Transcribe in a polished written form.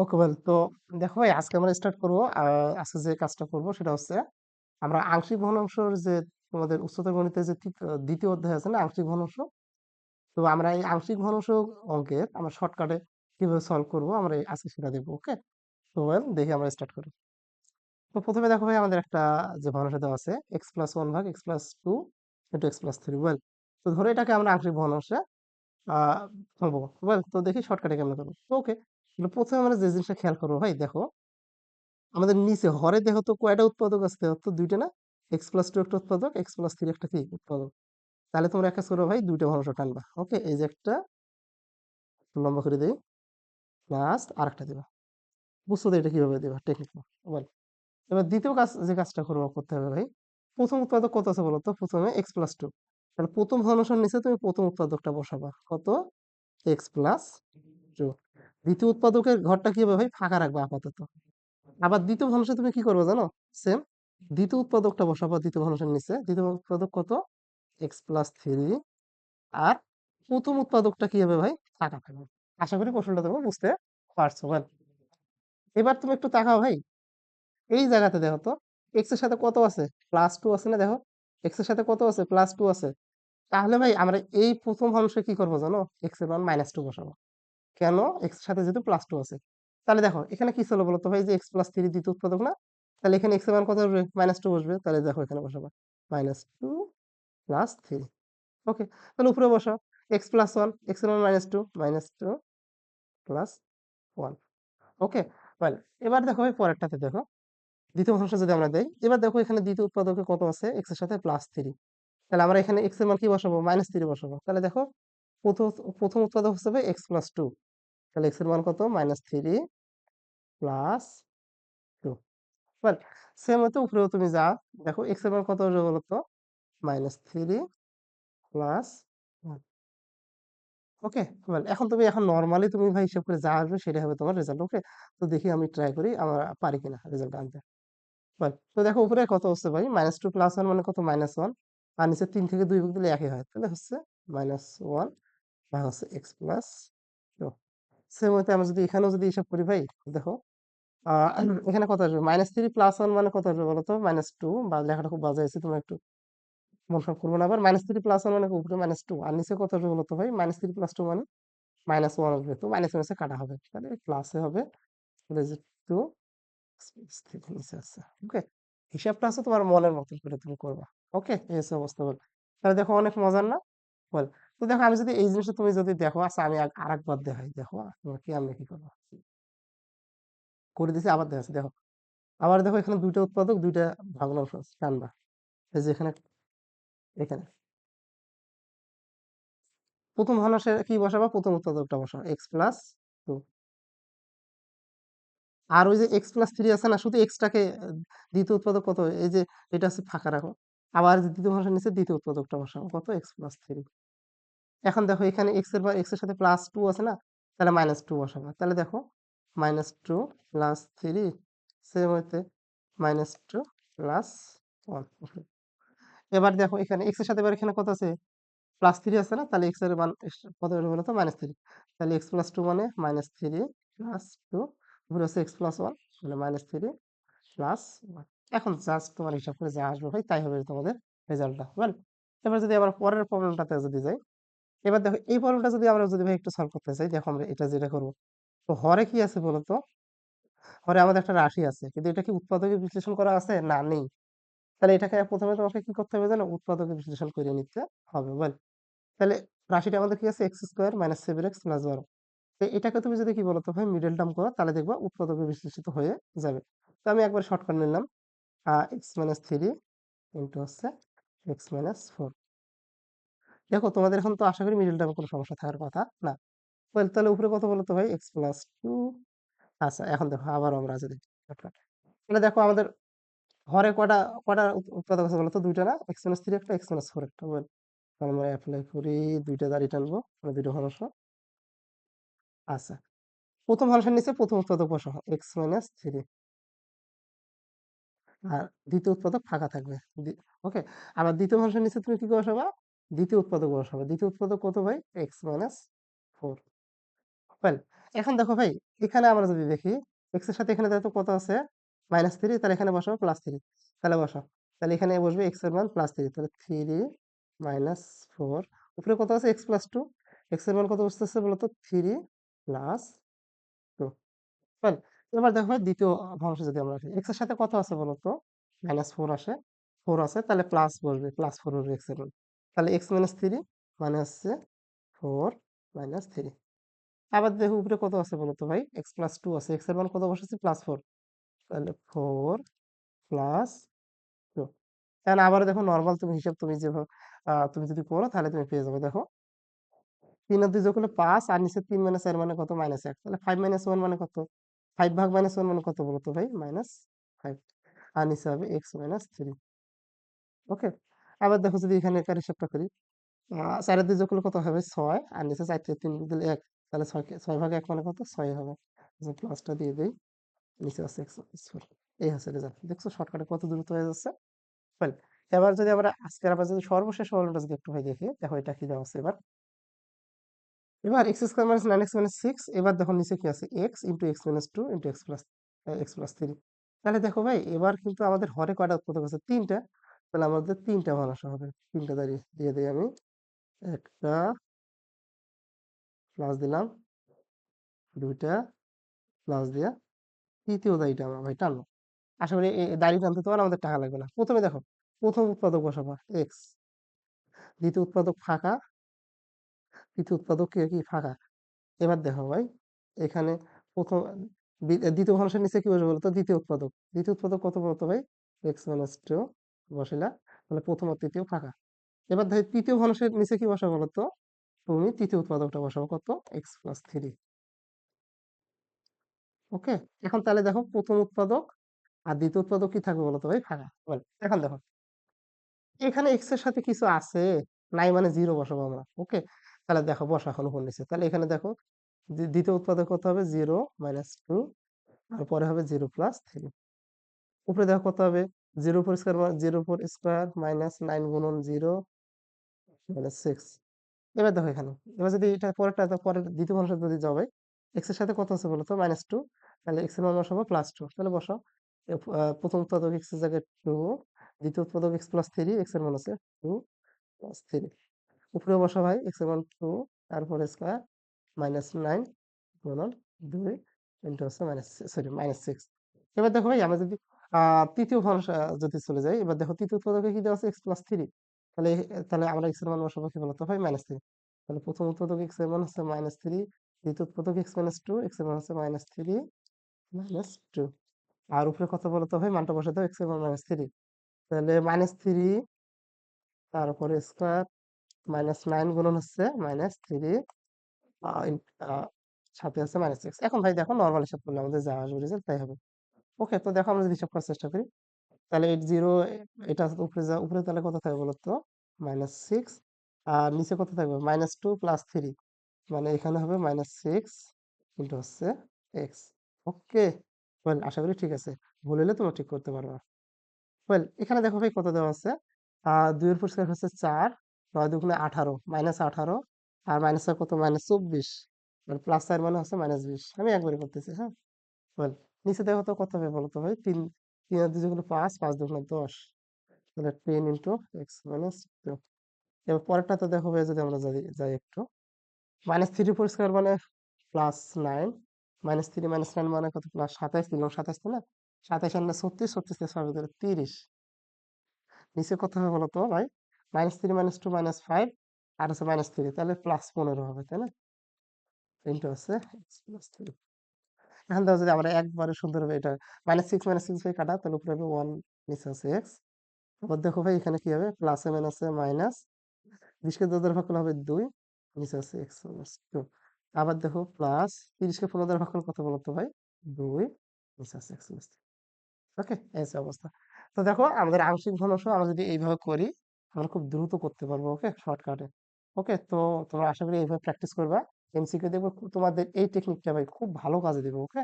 ওকে well তো দেখো ভাই আজকে আমরা স্টার্ট করবো আজকে যে কাজটা করব সেটা হচ্ছে আমরা আংশিক ভগ্নাংশের যে তোমাদের উচ্চতর গণিতের যে দ্বিতীয় অধ্যায় আছে না আংশিক ভগ্নাংশ। তো আমরা এই আংশিক ভগ্নাংশ অঙ্কের আমরা শর্টকাটে কিভাবে সলভ করব আমরা আজকে সেটা দেখবো। ওকে, তো ওয়েল দেখি আমরা স্টার্ট করি। তো প্রথমে দেখো ভাই আমাদের একটা যে ভগ্নাংশ দেওয়া আছে x+1 ভাগ x+2 ইন্টু x+3। ওয়েল তো ধরো এটাকে আমরা আংশিক ভগ্নাংশে আহ ফেলবো। ওয়েল তো দেখি শর্টকাটে কেমন করবো। তো ওকে, প্রথমে আমরা যে জিনিসটা খেয়াল করবো ভাই, দেখো আমাদের নিচে হরে দেখো তো কয়টা উৎপাদক আছে, দেখো তো দুইটা না। x+2 একটা উৎপাদক, x+3 একটা কি উৎপাদক। তাহলে তোমরা একটা করো ভাই, দুইটা ভগ্নাংশ টানবা। ওকে, এই যে একটা লম্বা করে দেই, প্লাস আর একটা দিবা। বুঝছো তো এটা কিভাবে দিবা টেকনিক? বল। এবার দ্বিতীয় কাজ যে কাজটা করতে হবে ভাই, প্রথম উৎপাদক কত আছে বলো তো, প্রথমে x+2। তাহলে প্রথম ভগ্নাংশের নিচে তুমি প্রথম উৎপাদকটা বসাবা, কত? x+2। দ্বিতীয় উৎপাদকের ঘরটা কি হবে ভাই, ফাঁকা রাখবা আপাতত। আবার দ্বিতীয় ভগ্নাংশে তুমি কি করবে জানো, সেম দ্বিতীয় উৎপাদকটা বসাবো দ্বিতীয় ভগ্নাংশের নিচে। দ্বিতীয় উৎপাদক কত? x+3। আর প্রথম উৎপাদকটা কি হবে ভাই, ফাঁকা থাকবে। আশা করি কৌশলটা তুমি বুঝতে পারছো। Well, এবার তুমি একটু তাকাও ভাই, এই জায়গাতে দেখো তো এক্স এর সাথে কত আছে, +2 আছে না। দেখো এক্স এর সাথে কত আছে, +2 আছে। তাহলে ভাই আমরা এই প্রথম ভগ্নাংশে কি করবো জানো, এক্স এর মান -2 বসাবো। কেন? এক্স এর সাথে যেহেতু +2 আছে। তাহলে দেখো এখানে কি ছিল বলতো ভাই, যে x+3 দ্বিতীয় উৎপাদক না। তাহলে এখানে এক্স এর মান কত আসবে, -2 বসবে। তাহলে দেখো এখানে বসাবো -2 + 3। ওকে, তাহলে উপরে বসাও x+1, এক্স এর মান -2, -2 + 1। ওকে, ওয়েল এবার দেখো ভাই পরেরটাতে দেখো, দ্বিতীয় ভগ্নাংশ যদি আমরা দেই, এবার দেখো এখানে দ্বিতীয় উৎপাদকে কত আছে, এক্স এর সাথে +3। তাহলে আমরা এখানে এক্স এর মান কি বসাবো, -3 বসাবো। তাহলে দেখো প্রথম প্রথম উৎপাদক হচ্ছে ভাই x+2। তাহলে এক্স এর মান কত, -3 + 2। বাট সেম হতে উপরেও তুমি যাও, দেখো এক্স এর মান কত আসবে বলতো, -3 + 1। ওকে, ওয়েল এখন তুমি এখন নরমালি তুমি ভাই হিসাব করে যা আসবে সেটাই হবে তোমার রেজাল্ট। ওকে, তো দেখি আমি ট্রাই করি আমরা পারি কিনা রেজাল্ট আনতে। বাট তো দেখো উপরে কত হচ্ছে ভাই, -2 + 1 মানে কত, -1। আর নিচে 3 থেকে 2 ভাগ দিলে একই হয়, তাহলে হচ্ছে -1 ভাগ হচ্ছে x+2। সেম হতে আমরা যদি এখানেও যদি হিসাব করি ভাই, দেখো আহ এখানে কত আসবে, -3 + 1 মানে কত আসবে বলতো, -2। বা লেখাটা খুব বাজে হয়েছে, তোমরা একটু মন খারাপ করবো না। আবার -3 + 1 মানে উপরে -2 আর নিচে কত আসবে বলতো ভাই, -3 + 2 মানে -1 আসবে। তো মাইনাসে কাটা হবে, তাহলে প্লাসে হবে। তাহলে যে 2 নিচে আছে। ওকে, হিসাবটা আছে তোমার মনের মতন করে তুমি করবা। ওকে, এই হচ্ছে অবস্থা। বল, তাহলে দেখো অনেক মজার না? বল, তো দেখো আমি যদি এই জিনিসটা তুমি যদি দেখো, আচ্ছা আমি আরেকবার দেখাই, দেখো তোমার কি আমি কি করবো করে দিছি, আবার দেখাচ্ছি। দেখো আবার দেখো এখানে দুইটা উৎপাদক, দুইটা ভগ্নাংশ আছে, টানবা। এই যে এখানে, এখানে প্রথম ভগ্নাংশে কি বসাবা, প্রথম উৎপাদকটা বসাও, x+2। আর ওই যে x+3 আছে না, শুধু এক্সটাকে দ্বিতীয় উৎপাদক কত, এই যে এটা আছে ফাঁকা রাখো। আবার যে দ্বিতীয় ভগ্নাংশের নিচে দ্বিতীয় উৎপাদকটা বসাও, কত, x+3। এখন দেখো এখানে এক্স এর সাথে +2 আছে না, তাহলে -2 বসাবা। তাহলে দেখো -2 + 3 সেম হইতে -2 + 1। এবার দেখো এখানে এক্স এর সাথে এবার এখানে কত আছে, +3 আছে না। তাহলে এক্স এর মান কত হলো বলতো, -3। তাহলে x+2 মানে -3 + 2, উপরে হচ্ছে x+1 মানে -3 + 1। এখন জাস্ট তোমার হিসাব করে যা আসবে ভাই তাই হবে তোমাদের রেজাল্টটা। ওয়েল, এবার যদি আবার পরের প্রবলেমটাতে যদি যাই, এবার দেখো এই প্রবলেমটা যদি আমরা যদি ভাই একটু সলভ করতে চাই, দেখো আমরা এটা যেটা করবো, তো হরে কি আছে বলতো, হরে আমাদের একটা রাশি আছে, কিন্তু এটা কি উৎপাদকে বিশ্লেষণ করা আছে না, নেই। তাহলে এটাকে প্রথমে তোমাকে কি করতে হবে জানো, উৎপাদকে বিশ্লেষণ করে নিতে হবে। ওয়েল, তাহলে রাশিটা আমাদের কি আছে, x² - 7x + 12। তো এটাকে তুমি যদি কি বলতো ভাই মিডল টার্ম করো, তাহলে দেখবা উৎপাদকে বিশ্লেষিত হয়ে যাবে। তো আমি একবার শর্টকাট নিলাম, x - 3 ইন্টু হচ্ছে x - 4। দেখো তোমাদের এখন তো আশা করি মিডল টার্মে কোনো সমস্যা থাকার কথা না। Well, তাহলে উপরে কত বলতো ভাই, x+2। আচ্ছা এখন দেখো আবার আমরা যদি shortcut, তাহলে দেখো আমাদের হরে কটা কটা উৎপাদক আছে বলতো, দুইটা না, x - 3 একটা, x - 4 একটা। Well, তাহলে আমরা অ্যাপ্লাই করি, দুইটা দাঁড়ি টানবো, মানে দুইটা ভগ্নাংশ। আচ্ছা, প্রথম ভগ্নাংশের নিচে প্রথম উৎপাদক বসাও, x - 3। আর দ্বিতীয় উৎপাদক ফাঁকা থাকবে। ওকে, আবার দ্বিতীয় ভগ্নাংশের নিচে তুমি কি বসাবা, দ্বিতীয় উৎপাদক বসাবে। দ্বিতীয় উৎপাদক কত ভাই, x - 4। ওয়েল, এখন দেখো ভাই এখানে আমরা যদি দেখি এক্স এর সাথে এখানে দেখো কত আছে -3, তাহলে এখানে বসাবো +3, তাহলে বসাও, তাহলে এখানে বসবে এক্স এর মান +3, তাহলে 3 - 4, উপরে কত আছে x+2, এক্স এর মান কত বসতেছে বলতো 3 + 2। ফাইন। এবার দেখো ভাই দ্বিতীয় ভগ্নাংশ যদি আমরা রাখি এক্স এর সাথে কত আছে বলতো -4 আসে, 4 আছে, তাহলে প্লাস বসবে, +4 বসবে এক্স এর মান, তাহলে x-3 মানে হচ্ছে 4 - 3। আবার দেখো উপরে কত আছে বলতো ভাই x+2 আছে, এক্স এর মান কত বসেছে +4, তাহলে 4 + 2। এখন আবার দেখো নরমাল তুমি হিসাব তুমি যেভাবে তুমি যদি করো তাহলে তুমি পেয়ে যাবে। দেখো 3 আর 2 যোগ করলে 5, আর নিচে 3 - 4 মানে কত -1, তাহলে 5 - 1 মানে কত, 5 ভাগ -1 মানে কত বলতো ভাই -5, আর নিচে হবে x-3। ওকে, আবার দেখো যদি এখানে কার হিসাবটা করি 4 আর 2 যোগ করলে কত হবে 6, আর নিচে 4 থেকে 3 দিলে 1, তাহলে 6 ভাগ 1 মানে কত 6 হবে, যে প্লাসটা দিয়ে দেই, নিচে আছে x4। এই হচ্ছে রেজাল্ট। দেখছো শর্টকাটে কত দ্রুত হয়ে যাচ্ছে। ফাইন। এবার যদি আমরা আজকের আবার যদি সর্বশেষ সরলটা যদি একটু ভাই দেখি, দেখো এটা কি দেওয়া আছে এবার। এবার x² - 9x - 6, এবার দেখো নিচে কি আছে x * x - 2 * x+3। তাহলে দেখো ভাই এবার কিন্তু আমাদের হরে কয়টা উৎপাদক আছে 3টা, তাহলে আমাদের 3টা ভগ্নাংশ হবে। 3টা দিয়ে দেই আমি, একটা প্লাস দিলাম, দুইটা প্লাস দিয়া তৃতীয় দাড়িটা আমরা ভাই টানবো। আশা করি এই দাড়ি টানতে তোমার আমাদের টাকা লাগবে না। প্রথমে দেখো প্রথম উৎপাদক বসাবা x, দ্বিতীয় উৎপাদক ফাঁকা, তৃতীয় উৎপাদক কি ফাঁকা। এবার দেখো ভাই এখানে প্রথম দ্বিতীয় ভগ্নাংশের নিচে কি বসবে বলতো দ্বিতীয় উৎপাদক, দ্বিতীয় উৎপাদক কত বলতো ভাই x-2 বসাইলা, তাহলে প্রথম আর তৃতীয় ফাঁকা। এবার দেখো তৃতীয় ভগ্নাংশের নিচে কি বসাবো বলতো, তুমি তৃতীয় উৎপাদকটা বসাবো কত x+3। ওকে, এখন তাহলে দেখো প্রথম উৎপাদক আর দ্বিতীয় উৎপাদক কি থাকবে বলতো ভাই ফাঁকা। বল এখন দেখো এখানে x এর সাথে কিছু আছে, নাই মানে 0 বসাবো আমরা। ওকে, তাহলে দেখো বসা এখন উপর নিচে, তাহলে এখানে দেখো দ্বিতীয় উৎপাদক কত হবে 0 - 2, আর পরে হবে 0 + 3। উপরে দেখো কত হবে 0 4 -9 গুণন 0 -6। এবার দেখো এখানে, এবার যদি এটা পরেরটা পরের দ্বিতীয় ভগ্নাংশে যদি যাও ভাই x এর সাথে কত আছে বলতো -2, তাহলে x এর মান বসাবো +2, তাহলে বসাও। প্রথম উৎপাদক x এর জায়গায় 2, দ্বিতীয় উৎপাদক x+3, x এর মান আছে 2 + 3। উপরে বসা ভাই x এর মান 2, তারপরে স্কয়ার -9 গুণন 2 ইন্টু হচ্ছে -6। এবার দেখো ভাই আমরা যদি তৃতীয় ভগ্নাংশ যদি চলে যাই, এবার দেখো তৃতীয় উৎপাদকে কি দেওয়া আছে x+3, তাহলে তাহলে আমরা x এর মান বসাবো কি বলতো ভাই -3, তাহলে প্রথম উৎপাদক x এর মান হচ্ছে -3, দ্বিতীয় উৎপাদক x-2, x এর মান হচ্ছে -3 -2, আর উপরে কত বলতো ভাই মানটা বসে দাও x এর মান -3, তাহলে -3 তারপরে স্কয়ার -9 গুণন হচ্ছে -3 সাথে আছে -6। এখন ভাই দেখো নরমাল হিসাব করলে আমাদের যা আসবে রেজাল্ট তাই হবে। ওকে, তো দেখো আমরা যদি হিসাব করার চেষ্টা করি, তাহলে 8 0, এটা উপরে যা উপরে তাহলে কত থাকবে বলতো -6, আর নিচে কত থাকবে -2 + 3, মানে এখানে হবে -6 ইন্টু হচ্ছে x। ওকে, ওয়েল আশা করি ঠিক আছে, ভুল হলে তোমরা ঠিক করতে পারবা। ওয়েল এখানে দেখো ভাই কত দেওয়া আছে 2 এর পরিষ্কার হচ্ছে 4, 9 দুগুণে 18 -18, আর মাইনাস কত -24, আর প্লাস 4 মানে হচ্ছে -20। আমি একবারই করতেছি, হ্যাঁ। ওয়েল নিচে দেখো তো কত হবে বলো তো ভাই 3, 3 আর 2 যেগুলো 5, 5 দুগুণে 10, তাহলে 10 ইন্টু x - 2। এবার পরেরটাতে দেখো ভাই যদি আমরা যাই যাই একটু -3 পরিষ্কার মানে +9, -3 - 9 মানে কত +27, 3 এবং 27 তো না, 27 আর 36, 36 থেকে 6 করে 30, নিচে কত হবে বলতো ভাই -3 - 2 -5, আর হচ্ছে -3, তাহলে +15 হবে তাই না, ইন্টু হচ্ছে x+3। এখন দেখো যদি আমরা একবারে সুন্দরভাবে এটা -6 - 6 ভাই কাটা, তাহলে উপরে হবে 1, নিচে আছে x। আবার দেখো ভাই এখানে কি হবে প্লাসে মাইনাসে মাইনাস, 20 কে 2 দ্বারা ভাগ করলে হবে 2, নিচে আছে x+2। আবার দেখো প্লাস 30 কে 15 দ্বারা ভাগ করলে কত বলতো ভাই 2, নিচে আছে x+3। ওকে, এই হচ্ছে অবস্থা। তো দেখো আমাদের আংশিক ভগ্নাংশ আমরা যদি এইভাবে করি আমরা খুব দ্রুত করতে পারবো। ওকে, শর্টকাটে। ওকে, তো তোমরা আশা করি এইভাবে প্র্যাকটিস করবা, এমসিকিউ দেখবো তোমাদের এই টেকনিকটা ভাই খুব ভালো কাজে দিবে। ওকে।